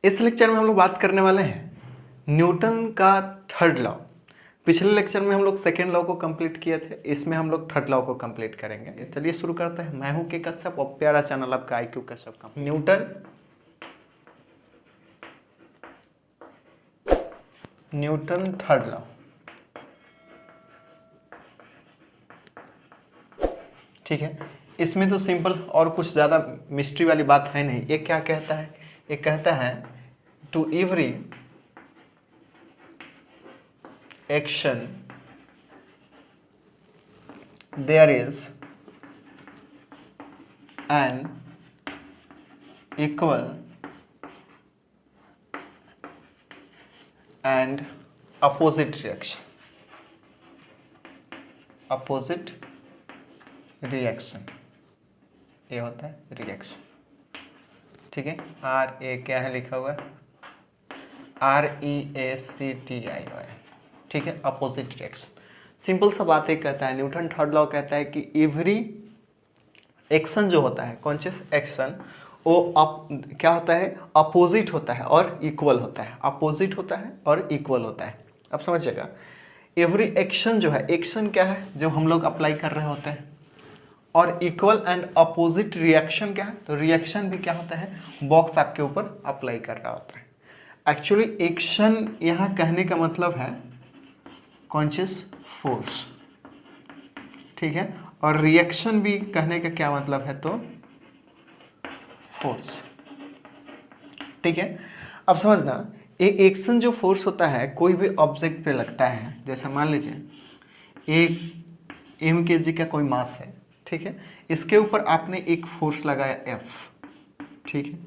इस लेक्चर में हम लोग बात करने वाले हैं न्यूटन का थर्ड लॉ। पिछले लेक्चर में हम लोग सेकेंड लॉ को कंप्लीट किए थे, इसमें हम लोग थर्ड लॉ को कंप्लीट करेंगे। चलिए शुरू करते हैं। मैं हूं के कश्यप और प्यारा चैनल आपका IQ कश्यप का। न्यूटन थर्ड लॉ, ठीक है। इसमें तो सिंपल और कुछ ज़्यादा मिस्ट्री वाली बात है नहीं। ये क्या कहता है? ये कहता है to every action there is an equal and opposite reaction. Opposite reaction, ये होता है रिएक्शन, ठीक है। RA क्या है लिखा हुआ है? REACTION, ठीक है। अपोजिट रिएक्शन, सिंपल सा बात एक कहता है, न्यूटन थर्ड लॉ कहता है कि एवरी एक्शन जो होता है, कॉन्शियस एक्शन, वो क्या होता है? अपोजिट होता है और इक्वल होता है। अपोजिट होता है और इक्वल होता है। अब समझिएगा, एवरी एक्शन जो है, एक्शन क्या है? जो हम लोग अप्लाई कर रहे होते हैं। और इक्वल एंड अपोजिट रिएक्शन क्या है? तो रिएक्शन भी क्या होता है? बॉक्स आपके ऊपर अप्लाई कर रहा होता है। एक्चुअली एक्शन यहाँ कहने का मतलब है कॉन्शियस फोर्स, ठीक है। और रिएक्शन भी कहने का क्या मतलब है? तो फोर्स, ठीक है। अब समझना, ये एक्शन जो फोर्स होता है कोई भी ऑब्जेक्ट पे लगता है। जैसे मान लीजिए एक mkg का कोई मास है, ठीक है। इसके ऊपर आपने एक फोर्स लगाया F, ठीक है।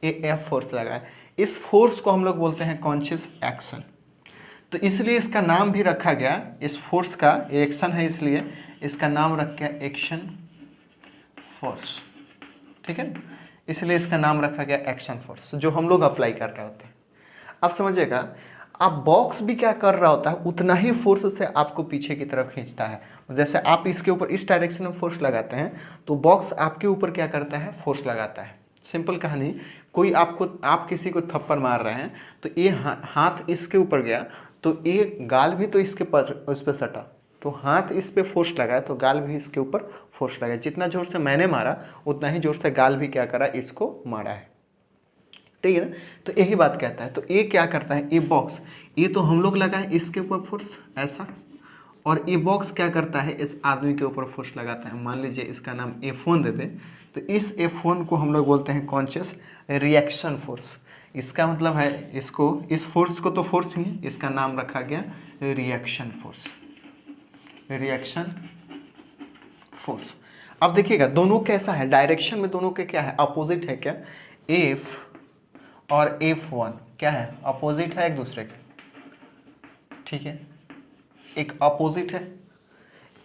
ये F फोर्स लगाया, इस फोर्स को हम लोग बोलते हैं कॉन्शियस एक्शन। तो इसलिए इसका नाम भी रखा गया, इस फोर्स का एक्शन है इसलिए इसका नाम रख गया एक्शन फोर्स, ठीक है। इसलिए इसका नाम रखा गया एक्शन फोर्स, जो हम लोग अप्लाई कर रहे होते हैं। अब समझिएगा, आप बॉक्स भी क्या कर रहा होता है, उतना ही फोर्स से आपको पीछे की तरफ खींचता है। जैसे आप इसके ऊपर इस डायरेक्शन में फोर्स लगाते हैं तो बॉक्स आपके ऊपर क्या करता है? फोर्स लगाता है। सिंपल कहानी, कोई आप किसी को थप्पड़ मार रहे हैं तो ये हाथ इसके ऊपर गया तो ये गाल भी तो इसके उस पर सटा, तो हाथ इस पे फोर्स लगाया तो गाल भी इसके ऊपर फोर्स लगाया। जितना जोर से मैंने मारा उतना ही जोर से गाल भी क्या करा? इसको मारा है, ठीक है ना। तो यही बात कहता है। तो ये क्या करता है? ये बॉक्स, ये तो हम लोग लगाए इसके ऊपर फोर्स ऐसा, और ये बॉक्स क्या करता है? इस आदमी के ऊपर फोर्स लगाता है। मान लीजिए इसका नाम F1 दे दे, तो इस F1 को हम लोग बोलते हैं कॉन्शियस रिएक्शन फोर्स। इसका मतलब है इसको, इस फोर्स को तो फोर्स ही है, इसका नाम रखा गया रिएक्शन फोर्स। Reaction force. अब देखिएगा दोनों कैसा है, डायरेक्शन में दोनों के क्या है? अपोजिट है क्या? F और F1 क्या है? अपोजिट है एक दूसरे के, ठीक है। एक अपोजिट है।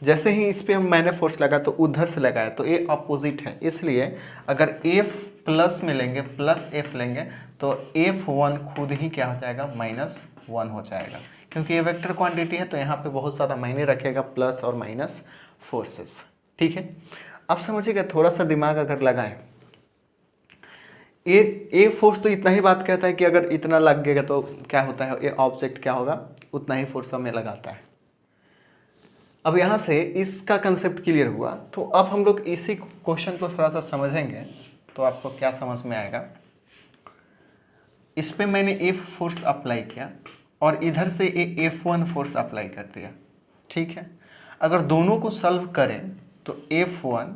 जैसे ही इस पे मैंने फोर्स लगा तो उधर से लगाया तो ये अपोजिट है, इसलिए अगर F प्लस में लेंगे, प्लस F लेंगे तो F1 खुद ही क्या हो जाएगा? -1 हो जाएगा, क्योंकि ये वेक्टर क्वांटिटी है तो यहाँ पे बहुत ज़्यादा मायने रखेगा प्लस और माइनस फोर्सेस, ठीक है। अब समझिएगा, थोड़ा सा दिमाग अगर लगाएं, ये फोर्स तो इतना ही बात कहता है कि अगर इतना लग गएगा तो क्या होता है? ये ऑब्जेक्ट क्या होगा? उतना ही फोर्स हमें लगाता है। अब यहाँ से इसका कंसेप्ट क्लियर हुआ, तो अब हम लोग इसी क्वेश्चन को थोड़ा सा समझेंगे तो आपको क्या समझ में आएगा। इस पे मैंने F फोर्स अप्लाई किया और इधर से ये F1 फोर्स अप्लाई कर दिया, ठीक है। अगर दोनों को सॉल्व करें तो F1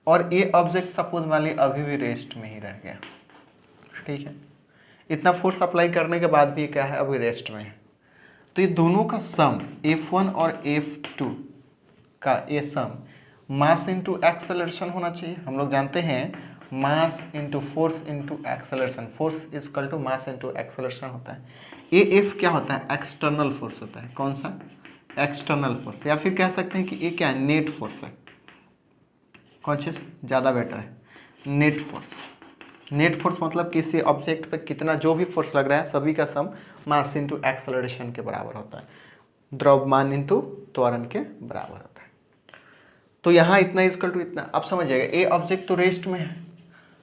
और ये ऑब्जेक्ट सपोज मान ली अभी भी रेस्ट में ही रह गया, ठीक है। इतना फोर्स अप्लाई करने के बाद भी क्या है? अभी रेस्ट में है। तो ये दोनों का सम, F1 और F2 का ये सम मास इंटू एक्सेलरेशन होना चाहिए। हम लोग जानते हैं mass into force into acceleration, force is equal to mass into acceleration होता है। ये F क्या होता है? एक्सटर्नल फोर्स होता है। कौन सा? एक्सटर्नल फोर्स, या फिर कह सकते हैं कि ये क्या है? नेट फोर्स है। कॉन्शियस ज़्यादा बेटर है, नेट फोर्स। नेट फोर्स मतलब किसी ऑब्जेक्ट पर कितना जो भी फोर्स लग रहा है सभी का सम मास इंटू एक्सेलरेशन के बराबर होता है, द्रव्यमान इंटू त्वरण के बराबर होता है। तो यहाँ इतना इक्वल टू इतना। अब समझिएगा, ये ऑब्जेक्ट तो रेस्ट में है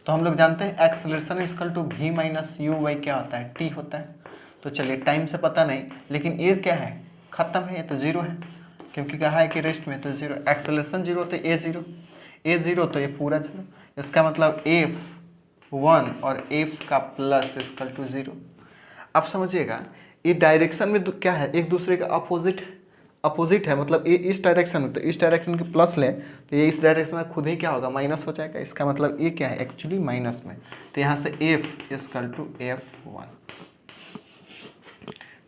तो हम लोग जानते हैं acceleration equal to v minus U by क्या होता है, t होता है। तो चलिए टाइम से पता नहीं, लेकिन ये क्या है, खत्म है, ये तो जीरो है, क्योंकि कहा है कि रेस्ट में, तो जीरो। एक्सेलरेशन जीरो तो ए जीरो, ए जीरो तो ये पूरा जीरो। इसका मतलब f1 और f का प्लस इक्वल टू जीरो। अब समझिएगा ये डायरेक्शन में क्या है, एक दूसरे का अपोजिट है, मतलब ये इस डायरेक्शन में, तो इस डायरेक्शन के प्लस लें तो ये इस डायरेक्शन में खुद ही क्या होगा, माइनस हो जाएगा। इसका मतलब ये क्या है, एक्चुअली माइनस में। तो यहाँ से f इक्वल टू f1,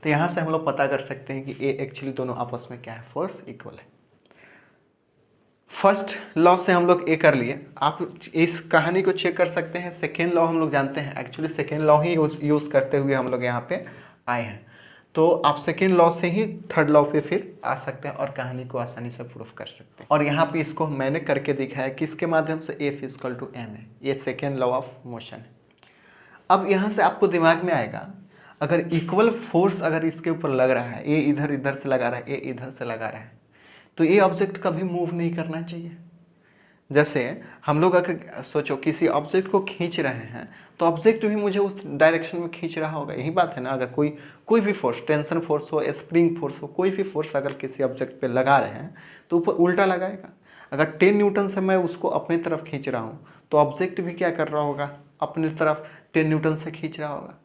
तो यहाँ से हम लोग पता कर सकते हैं कि ये एक्चुअली दोनों आपस में क्या है, फोर्स इक्वल है। फर्स्ट लॉ से हम लोग ये कर लिए। आप इस कहानी को चेक कर सकते हैं। सेकेंड लॉ हम लोग जानते हैं, एक्चुअली सेकेंड लॉ ही यूज़ करते हुए हम लोग यहाँ पे आए हैं। तो आप सेकेंड लॉ से ही थर्ड लॉ पे फिर आ सकते हैं और कहानी को आसानी से प्रूफ कर सकते हैं। और यहाँ पे इसको मैंने करके दिखाया किसके माध्यम से, F इक्वल टू m है। ये सेकेंड लॉ ऑफ मोशन है। अब यहाँ से आपको दिमाग में आएगा, अगर इक्वल फोर्स अगर इसके ऊपर लग रहा है, ये इधर से लगा रहा है, ये इधर से लगा रहा है, तो ये ऑब्जेक्ट कभी मूव नहीं करना चाहिए। जैसे हम लोग अगर सोचो किसी ऑब्जेक्ट को खींच रहे हैं, तो ऑब्जेक्ट भी मुझे उस डायरेक्शन में खींच रहा होगा, यही बात है ना। अगर कोई भी फोर्स, टेंशन फोर्स हो, स्प्रिंग फोर्स हो, कोई भी फोर्स अगर किसी ऑब्जेक्ट पे लगा रहे हैं तो ऊपर उल्टा लगाएगा। अगर 10 न्यूटन से मैं उसको अपनी तरफ खींच रहा हूँ, तो ऑब्जेक्ट भी क्या कर रहा होगा, अपनी तरफ 10 न्यूटन से खींच रहा होगा।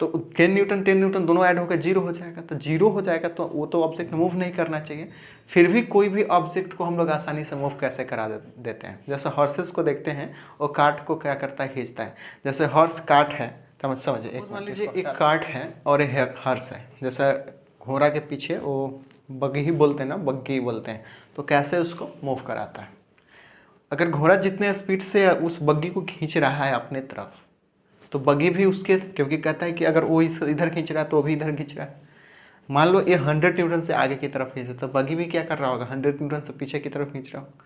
तो 10 न्यूटन दोनों ऐड होकर जीरो हो जाएगा। तो जीरो हो जाएगा तो वो तो ऑब्जेक्ट मूव नहीं करना चाहिए। फिर भी कोई भी ऑब्जेक्ट को हम लोग आसानी से मूव कैसे करा देते हैं। जैसे हॉर्सेस को देखते हैं, वो कार्ट को क्या करता है, खींचता है। जैसे हॉर्स कार्ट है, क्या मत समझिए, एक मान लीजिए एक कार्ट है और एक हॉर्स है। जैसे घोड़ा के पीछे वो बग्गी ही बोलते हैं ना, बग्गी बोलते हैं। तो कैसे उसको मूव कराता है, अगर घोड़ा जितने स्पीड से उस बग्गी को खींच रहा है अपने तरफ, तो बग्गी भी उसके, क्योंकि कहता है कि अगर वो इधर खींच रहा है तो वो भी इधर खींच रहा है। मान लो ये 100 न्यूटन से आगे की तरफ खींचे, तो बग्गी भी क्या कर रहा होगा, 100 न्यूटन से पीछे की तरफ खींच रहा होगा।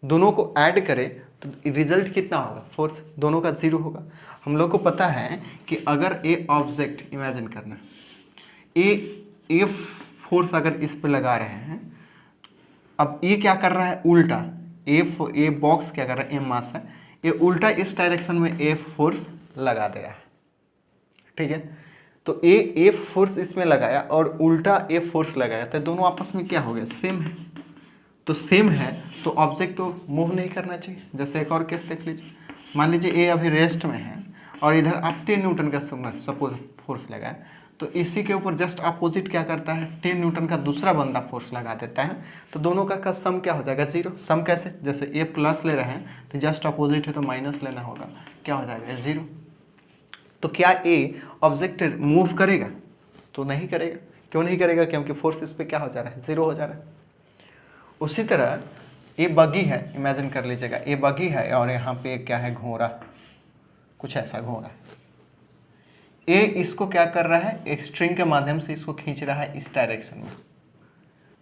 दोनों को ऐड करें तो रिजल्ट कितना होगा, फोर्स दोनों का जीरो होगा। हम लोग को पता है कि अगर ये ऑब्जेक्ट इमेजिन करना, ये फोर्स अगर इस पे लगा रहे हैं, अब ये क्या कर रहा है, उल्टा ये बॉक्स क्या कर रहा है, एम मास है, ये उल्टा इस डायरेक्शन में एफ फोर्स लगा दे रहा है। ठीक है, तो एफ फोर्स इसमें लगाया और उल्टा एफ फोर्स लगाया, तो दोनों आपस में क्या हो गया, सेम है। तो सेम है तो ऑब्जेक्ट तो मूव नहीं करना चाहिए। जैसे एक और केस देख लीजिए, मान लीजिए ए अभी रेस्ट में है और इधर आप 10 न्यूटन का सपोज फोर्स लगाए, तो इसी के ऊपर जस्ट अपोजिट क्या करता है, 10 न्यूटन का दूसरा बंदा फोर्स लगा देता है। तो दोनों का सम क्या हो जाएगा, जीरो। सम कैसे, जैसे ए प्लस ले रहे हैं तो जस्ट अपोजिट है तो माइनस लेना होगा, क्या हो जाएगा, जीरो। तो क्या ए ऑब्जेक्ट मूव करेगा, तो नहीं करेगा। क्यों नहीं करेगा, क्योंकि फोर्स इस पे क्या हो जा रहा है, जीरो हो जा रहा है। उसी तरह ये बग्गी है, इमेजिन कर लीजिएगा, ये बग्गी है और यहाँ पे क्या है, घोड़ा, कुछ ऐसा घोड़ा। ए इसको क्या कर रहा है, एक स्ट्रिंग के माध्यम से इसको खींच रहा है इस डायरेक्शन में।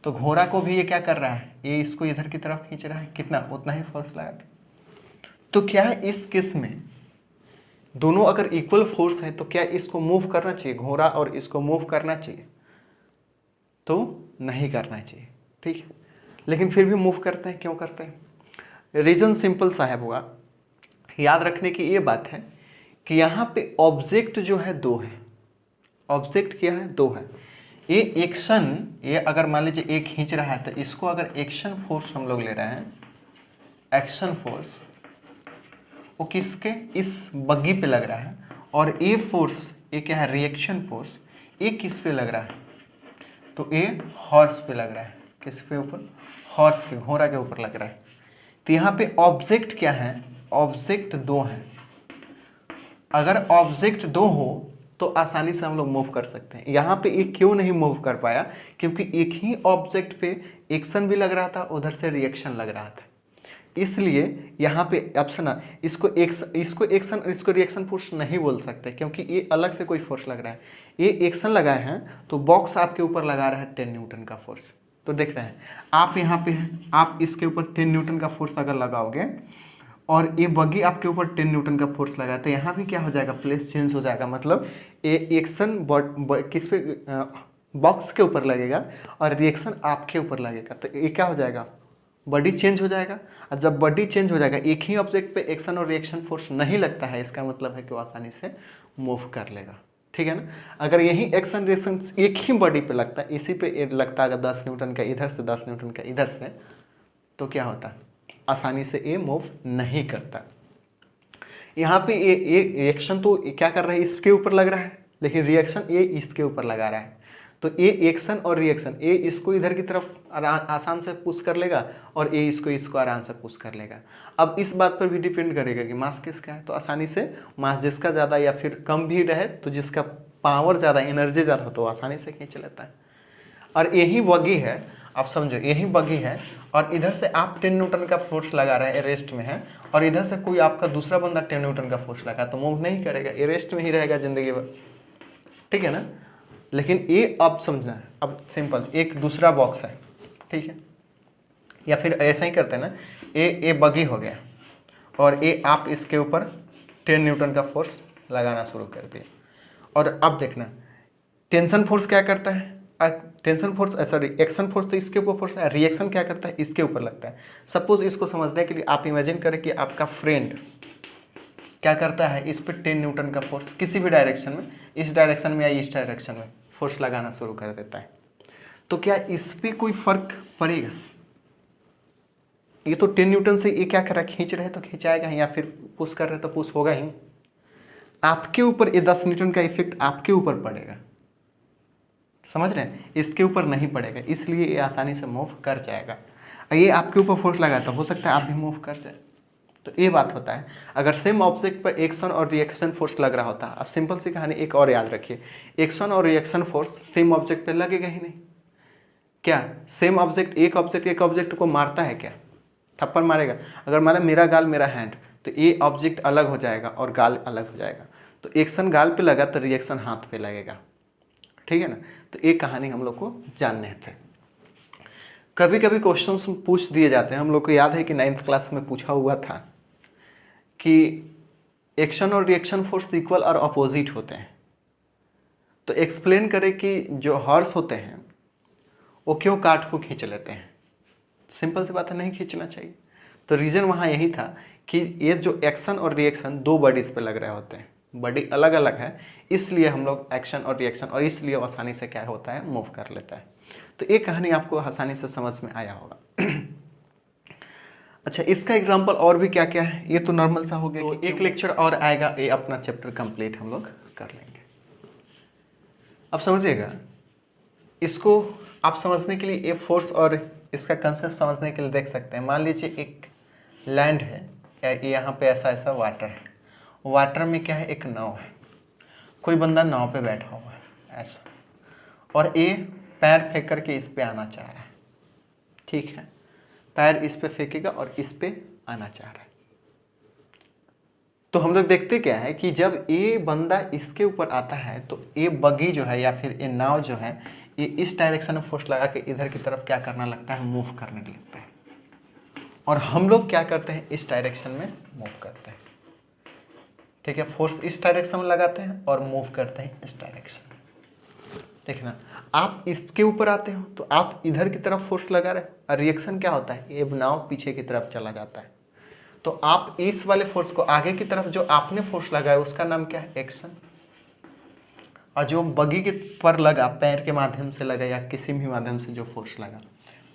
तो घोड़ा को भी ये क्या कर रहा है, ये इसको इधर की तरफ खींच रहा है, कितना, उतना ही फोर्स लगा के। तो क्या है, इस केस में दोनों अगर इक्वल फोर्स है तो क्या इसको मूव करना चाहिए, घोड़ा और इसको मूव करना चाहिए, तो नहीं करना चाहिए। ठीक है, लेकिन फिर भी मूव करते हैं। क्यों करते हैं, रीजन सिंपल सा है होगा। याद रखने की ये बात है कि यहाँ पे ऑब्जेक्ट जो है दो है। ऑब्जेक्ट क्या है, दो है। ये एक्शन, ये अगर मान लीजिए एक खींच रहा है, तो इसको अगर एक्शन फोर्स हम लोग ले रहे हैं, एक्शन फोर्स, वो किसके, इस बग्गी पे लग रहा है। और ए फोर्स, ये क्या है, रिएक्शन फोर्स, ये किस पे लग रहा है, तो ये हॉर्स पे लग रहा है। किस पे ऊपर, हॉर्स के, घोड़ा के ऊपर लग रहा है। तो यहाँ पे ऑब्जेक्ट क्या है, ऑब्जेक्ट दो है। अगर ऑब्जेक्ट दो हो तो आसानी से हम लोग मूव कर सकते हैं। यहाँ पे एक क्यों नहीं मूव कर पाया, क्योंकि एक ही ऑब्जेक्ट पे एक्शन भी लग रहा था, उधर से रिएक्शन लग रहा था। इसलिए यहाँ पे ऑप्शन है, इसको रिएक्शन फोर्स नहीं बोल सकते, क्योंकि ये अलग से कोई फोर्स लग रहा है। ये एक्शन लगाए हैं तो बॉक्स आपके ऊपर लगा रहा है 10 न्यूटन का फोर्स। तो देख रहे हैं आप यहाँ पे हैं, आप इसके ऊपर 10 न्यूटन का फोर्स अगर लगाओगे और ये बग्गी आपके ऊपर 10 न्यूटन का फोर्स लगा, तो यहाँ भी क्या हो जाएगा, प्लेस चेंज हो जाएगा। मतलब ये एक्शन किस पे, बॉक्स के ऊपर लगेगा और रिएक्शन आपके ऊपर लगेगा। तो ये क्या हो जाएगा, बॉडी चेंज हो जाएगा। और जब बॉडी चेंज हो जाएगा, एक ही ऑब्जेक्ट पे एक्शन और रिएक्शन फोर्स नहीं लगता है, इसका मतलब है कि वो आसानी से मूव कर लेगा, ठीक है ना। अगर यही एक्शन रिएक्शन एक ही बॉडी पे लगता है, इसी पे लगता है अगर 10 न्यूटन का इधर से 10 न्यूटन का इधर से, तो क्या होता है, आसानी से ये मूव नहीं करता। यहाँ पे ये एक्शन तो क्या कर रहा है, इसके ऊपर लग रहा है, लेकिन रिएक्शन ये इसके ऊपर लगा रहा है। तो ये एक्शन और रिएक्शन, ये इसको इधर की तरफ आसान से पुश कर लेगा और ये इसको आराम से पुश कर लेगा। अब इस बात पर भी डिपेंड करेगा कि मास किसका है, तो आसानी से मास जिसका ज़्यादा या फिर कम भी रहे, तो जिसका पावर ज़्यादा, एनर्जी ज़्यादा हो, तो आसानी से खींच लेता है। और यही बगी है, आप समझो, यही बगी है, और इधर से आप 10 न्यूटन का फोर्स लगा रहे हैं, रेस्ट में है, और इधर से कोई आपका दूसरा बंदा 10 न्यूटन का फोर्स लगा, तो मूव नहीं करेगा, ये रेस्ट में ही रहेगा जिंदगी भर, ठीक है ना। लेकिन ये आप समझना है, अब सिंपल एक दूसरा बॉक्स है, ठीक है, या फिर ऐसा ही करते हैं ना, ये बगी हो गया और ये आप इसके ऊपर 10 न्यूटन का फोर्स लगाना शुरू कर दिए, और अब देखना टेंशन फोर्स क्या करता है, tension force sorry action force तो इसके ऊपर फोर्स है, रिएक्शन क्या करता है, इसके ऊपर लगता है। सपोज इसको समझने के लिए आप इमेजिन करें कि आपका फ्रेंड क्या करता है, इस पर 10 न्यूटन का फोर्स किसी भी डायरेक्शन में, इस डायरेक्शन में या इस डायरेक्शन में फोर्स लगाना शुरू कर देता है, तो क्या इस पर कोई फर्क पड़ेगा? ये तो 10 न्यूटन से ये क्या कर रहा है, खींच रहे तो खिंचाएगा ही, या फिर पुश कर रहे तो पुश होगा ही। आपके ऊपर ये 10 न्यूटन का इफेक्ट आपके ऊपर पड़ेगा, समझ रहे हैं, इसके ऊपर नहीं पड़ेगा, इसलिए ये आसानी से मूव कर जाएगा। ये आपके ऊपर फोर्स लगाता, हो सकता है आप भी मूव कर जाए, तो ये बात होता है। अगर सेम ऑब्जेक्ट पर एक्शन और रिएक्शन फोर्स लग रहा होता, अब सिंपल सी कहानी एक और याद रखिए, एक्शन और रिएक्शन फोर्स सेम ऑब्जेक्ट पे लगेगा ही नहीं। क्या सेम ऑब्जेक्ट एक ऑब्जेक्ट को मारता है क्या, थप्पड़ मारेगा? अगर माना मेरा गाल मेरा हैंड, तो ये ऑब्जेक्ट अलग हो जाएगा और गाल अलग हो जाएगा, तो एक्शन गाल पे लगा तो रिएक्शन हाथ पे लगेगा, ठीक है ना। तो एक कहानी हम लोग को जानने थे। कभी कभी क्वेश्चंस पूछ दिए जाते हैं, हम लोग को याद है कि 9th क्लास में पूछा हुआ था कि एक्शन और रिएक्शन फोर्स इक्वल और अपोजिट होते हैं, तो एक्सप्लेन करें कि जो हॉर्स होते हैं वो क्यों काठ को खींच लेते हैं। सिंपल सी बात है, नहीं खींचना चाहिए। तो रीज़न वहाँ यही था कि ये जो एक्शन और रिएक्शन दो बॉडीज पे लग रहे होते हैं, बॉडी अलग अलग है, इसलिए हम लोग एक्शन और रिएक्शन, और इसलिए वो आसानी से क्या होता है, मूव कर लेता है। तो ये कहानी आपको आसानी से समझ में आया होगा। अच्छा, इसका एग्जांपल और भी क्या क्या है, ये तो नॉर्मल सा हो गया। तो एक लेक्चर और आएगा, ये अपना चैप्टर कंप्लीट हम लोग कर लेंगे। अब समझिएगा, इसको आप समझने के लिए ये फोर्स और इसका कंसेप्ट समझने के लिए देख सकते हैं। मान लीजिए एक लैंड है, या यहाँ पे ऐसा ऐसा वाटर है, वाटर में क्या है, एक नाव है, कोई बंदा नाव पे बैठा हुआ है ऐसा, और ये पैर फेंक करके इस पे आना चाह रहा है, ठीक है, पैर इस पे फेंकेगा और इस पे आना चाह रहा है। तो हम लोग देखते क्या है कि जब ये बंदा इसके ऊपर आता है, तो ये बगी जो है या फिर ये नाव जो है, ये इस डायरेक्शन में फोर्स लगा के इधर की तरफ क्या करना लगता है, मूव करने लगता है, और हम लोग क्या करते हैं, इस डायरेक्शन में मूव करते हैं, ठीक है। फोर्स इस डायरेक्शन में लगाते हैं और मूव करते हैं इस डायरेक्शन में। देखना, आप इसके ऊपर आते हो तो आप इधर की तरफ फोर्स लगा रहे हो, और रिएक्शन क्या होता है, ये नाव पीछे की तरफ चला जाता है, तो आप इस वाले फोर्स को आगे की तरफ, जो आपने फोर्स लगाया उसका नाम क्या है, एक्शन, और जो बगी के पर लगा, पैर के माध्यम से लगा या किसी भी माध्यम से जो फोर्स लगा,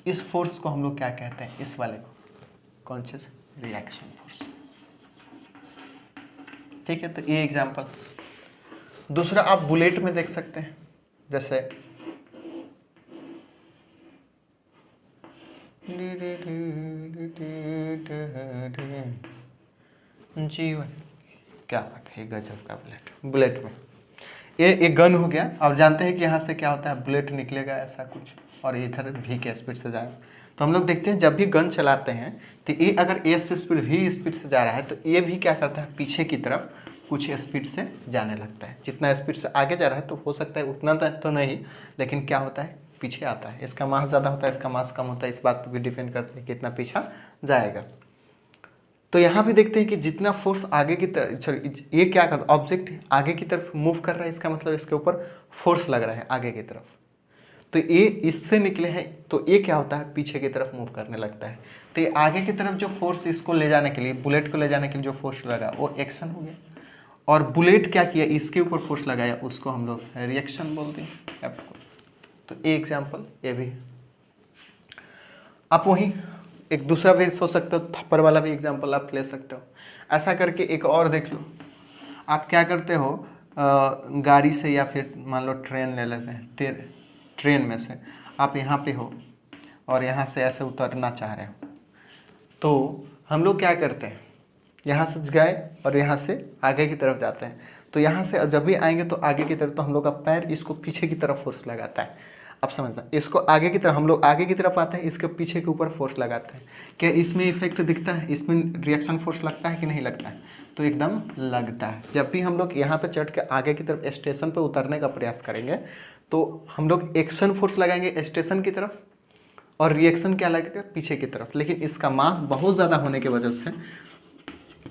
इस फोर्स को हम लोग क्या कहते हैं, इस वाले को कॉन्शियस रिएक्शन फोर्स, ठीक है। तो ये एग्जांपल। दूसरा आप बुलेट में देख सकते हैं, जैसे जीवन, क्या बात है, गजब का बुलेट। बुलेट में ये एक गन हो गया, और जानते हैं कि यहाँ से क्या होता है, बुलेट निकलेगा ऐसा कुछ, और इधर भी के स्पीड से जाएगा। तो हम लोग देखते हैं जब भी गन चलाते हैं, तो ये अगर ए से स्पीड भी स्पीड से जा रहा है, तो ये भी क्या करता है, पीछे की तरफ कुछ स्पीड से जाने लगता है। जितना स्पीड से आगे जा रहा है, तो हो सकता है उतना तो नहीं, लेकिन क्या होता है, पीछे आता है। इसका मास ज़्यादा होता है, इसका मास कम होता है, इस बात पर भी डिपेंड करता है कितना पीछा जाएगा। तो यहाँ भी देखते हैं कि जितना फोर्स आगे की तरफ, ये क्या करता है, ऑब्जेक्ट आगे की तरफ मूव कर रहा है, इसका मतलब इसके ऊपर फोर्स लग रहा है आगे की तरफ। तो ए इससे निकले हैं, तो ए क्या होता है, पीछे की तरफ मूव करने लगता है। तो ये आगे की तरफ जो फोर्स इसको ले जाने के लिए, बुलेट को ले जाने के लिए जो फोर्स लगा वो एक्शन हो गया, और बुलेट क्या किया, इसके ऊपर फोर्स लगाया, उसको हम लोग रिएक्शन बोलते हैं, एफ को। तो ए एग्जाम्पल ये भी है। आप वहीं एक दूसरा भी सोच सकते हो, थप्पड़ वाला भी एग्जाम्पल आप ले सकते हो। ऐसा करके एक और देख लो, आप क्या करते हो, गाड़ी से या फिर मान लो ट्रेन ले लेते हैं, ट्रेन में से आप यहाँ पे हो और यहाँ से ऐसे उतरना चाह रहे हो, तो हम लोग क्या करते हैं, यहाँ से गए और यहाँ से आगे की तरफ जाते हैं। तो यहाँ से जब भी आएंगे तो आगे की तरफ, तो हम लोग का पैर इसको पीछे की तरफ फोर्स लगाता है। अब समझना, इसको आगे की तरफ, हम लोग आगे की तरफ आते हैं, इसके पीछे के ऊपर फोर्स लगाते हैं। क्या इसमें इफेक्ट दिखता है, इसमें रिएक्शन फोर्स लगता है कि नहीं लगता है, तो एकदम लगता है। जब भी हम लोग यहाँ पे चढ़ के आगे की तरफ स्टेशन पे उतरने का प्रयास करेंगे तो हम लोग एक्शन फोर्स लगाएंगे स्टेशन की तरफ, और रिएक्शन क्या लगेगा, पीछे की तरफ। लेकिन इसका मास बहुत ज़्यादा होने की वजह से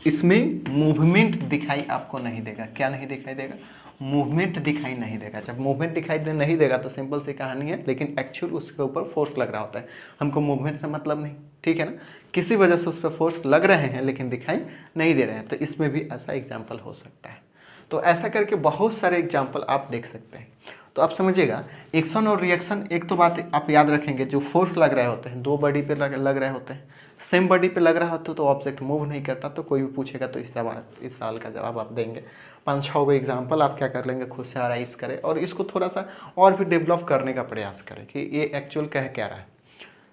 इसमें मूवमेंट दिखाई आपको नहीं देगा। क्या नहीं दिखाई देगा, मूवमेंट दिखाई नहीं देगा। जब मूवमेंट दिखाई नहीं देगा तो सिंपल सी कहानी है, लेकिन एक्चुअल उसके ऊपर फोर्स लग रहा होता है, हमको मूवमेंट से मतलब नहीं, ठीक है ना। किसी वजह से उस पर फोर्स लग रहे हैं लेकिन दिखाई नहीं दे रहे हैं, तो इसमें भी ऐसा एग्जाम्पल हो सकता है। तो ऐसा करके बहुत सारे एग्जाम्पल आप देख सकते हैं। तो आप समझिएगा, एक्शन और रिएक्शन, एक तो बात आप याद रखेंगे, जो फोर्स लग रहे होते हैं, दो बॉडी पे लग रहे होते हैं, सेम बॉडी पे लग रहा होता तो ऑब्जेक्ट मूव नहीं करता। तो कोई भी पूछेगा तो इस साल का जवाब आप देंगे। 5-6 गो एग्जाम्पल आप क्या कर लेंगे, खुद से आराइज करें और इसको थोड़ा सा और भी डेवलप करने का प्रयास करें कि ये एक्चुअल कह क्या रहा है।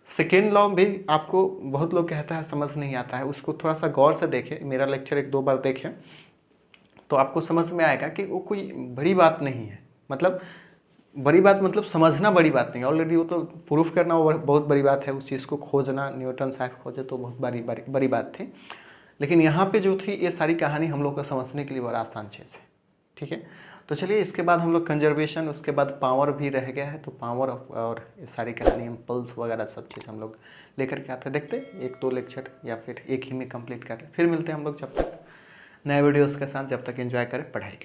सेकेंड लॉ भी आपको बहुत लोग कहता है समझ नहीं आता है, उसको थोड़ा सा गौर से देखें, मेरा लेक्चर 1-2 बार देखें तो आपको समझ में आएगा कि वो कोई बड़ी बात नहीं है। मतलब बड़ी बात मतलब समझना बड़ी बात नहीं, ऑलरेडी वो तो प्रूफ करना वो बहुत बड़ी बात है। उस चीज़ को खोजना, न्यूटन साहब खोजे तो बहुत बड़ी बात थी। लेकिन यहाँ पे जो थी ये सारी कहानी हम लोग को समझने के लिए बड़ा आसान चीज़ है, ठीक है। तो चलिए इसके बाद हम लोग कंजर्वेशन, उसके बाद पावर भी रह गया है, तो पावर और ये सारी कहानी, इम्पल्स वगैरह सब चीज़ हम लोग लेकर के आते हैं। देखते 1-2 लेक्चर या फिर एक ही में कंप्लीट कर लें, फिर मिलते हैं हम लोग जब तक नए वीडियोज़ के साथ। जब तक एंजॉय करें, पढ़ाई करें।